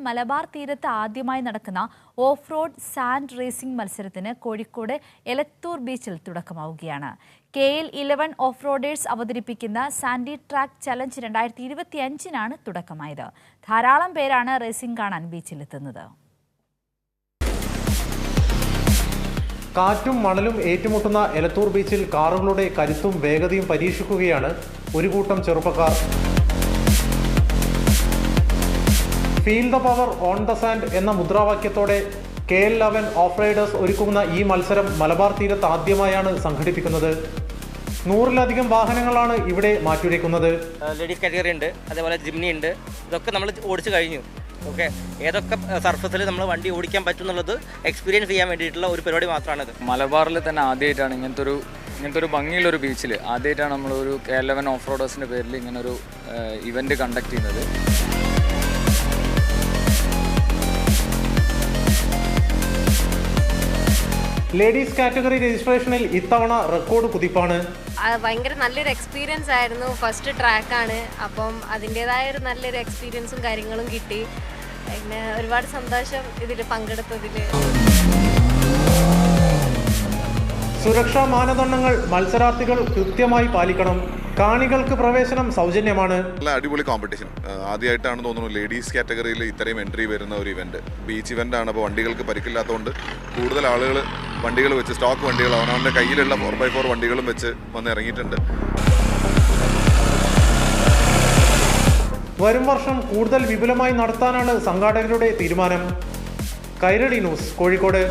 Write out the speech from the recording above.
മലബാർ തീരത്ത് ആദ്യമായി നടക്കുന്ന ഓഫ് റോഡ് സാൻഡ് റേസിംഗ് മത്സരത്തിന് കോഴിക്കോട് എലത്തൂർ ബീച്ചിൽ തുടക്കമാവുകയാണ്. KL11 ഓഫ് റോഡേഴ്സ് അവതരിപ്പിക്കുന്ന സാൻഡി ട്രാക്ക് ചലഞ്ച് 2025 തുടക്കമായത്. ധാരാളം പേരാണ് റേസിംഗ് കാണാൻ ബീച്ചിലെത്തുന്നത്. കാറ്റും മണലും ഏറ്റുമുട്ടുന്ന എലത്തൂർ ബീച്ചിൽ കാറുകളുടെ കരുത്തും വേഗതയും പരീക്ഷിക്കുകയാണ് ഒരു കൂട്ടം ചെറുപ്പക്കാർ. Feel the power on the sand എന്ന മുദ്രാവാക്യത്തോടെ KL11 ഓഫ് റൈഡേഴ്സ് ഒരുക്കുന്ന ഈ മത്സരം മലബാർ തീരത്ത് ആദ്യമായാണ് സംഘടിപ്പിക്കുന്നത്. 100-ലധികം വാഹനങ്ങളാണ് ഇവിടെ മാറ്റുരയ്ക്കുന്നത്. ലേഡീസ് കാറ്റഗറി ഉണ്ട്, അതേപോലെ ജിംനി ഉണ്ട്. ഇതൊക്കെ നമ്മൾ ഓടിച്ചു കഴിഞ്ഞു. ഓക്കെ, ഏതൊക്കെ സർഫസിൽ നമ്മൾ വണ്ടി ഓടിക്കാൻ പറ്റും എന്നുള്ളത് എക്സ്പീരിയൻസ് ചെയ്യാൻ വേണ്ടിയിട്ടുള്ള ഒരു പരിപാടി മാത്രമാണിത്. മലബാറിൽ തന്നെ ആദ്യമായിട്ടാണ് ഇങ്ങനത്തെ ഒരു ഭംഗിയുള്ളൊരു ബീച്ചിൽ ആദ്യമായിട്ടാണ് നമ്മളൊരു KL11 ഓഫ് റോഡേഴ്സിൻ്റെ പേരിൽ ഇങ്ങനൊരു ഇവൻറ്റ് കണ്ടക്ട് ചെയ്യുന്നത്. ലേഡീസ് കാറ്റഗറി രജിസ്ട്രേഷനിൽ ഇത്തവണ റെക്കോർഡ് കുതിപ്പാണ്. ഭയങ്കര നല്ലൊരു എക്സ്പീരിയൻസ് ആയിരുന്നു. ഫസ്റ്റ് ട്രാക്കാണ്, അപ്പം അതിൻ്റെതായ ഒരു നല്ലൊരു എക്സ്പീരിയൻസും കാര്യങ്ങളും കിട്ടി. പിന്നെ ഒരുപാട് സന്തോഷം ഇതിൽ പങ്കെടുത്തതിൽ. സുരക്ഷാ മാനദണ്ഡങ്ങൾ മത്സരാർത്ഥികൾ കൃത്യമായി പാലിക്കണം. കാണികൾക്ക് പ്രവേശനം സൗജന്യമാണ്. നല്ല അടിപൊളി കോമ്പറ്റീഷൻ. ആദ്യമായിട്ടാണ് തോന്നുന്നു ലേഡീസ് കാറ്റഗറിയിൽ ഇത്രയും എൻട്രി വരുന്ന ഒരു ഇവന്റ്. ബീച്ച് ഇവന്റ് ആണ്. അപ്പോൾ വണ്ടികൾക്ക് പരിക്കില്ലാത്തതുകൊണ്ട് കൂടുതൽ ആളുകൾ വണ്ടികൾ വെച്ച് സ്റ്റോക്ക് വണ്ടികൾ അവനവൻ്റെ കയ്യിലുള്ള 4x4 വണ്ടികളും വെച്ച് വന്ന് ഇറങ്ങിയിട്ടുണ്ട്. വരും വർഷം കൂടുതൽ വിപുലമായി നടത്താനാണ് സംഘാടകരുടെ തീരുമാനം. കൈരളി ന്യൂസ്, കോഴിക്കോട്.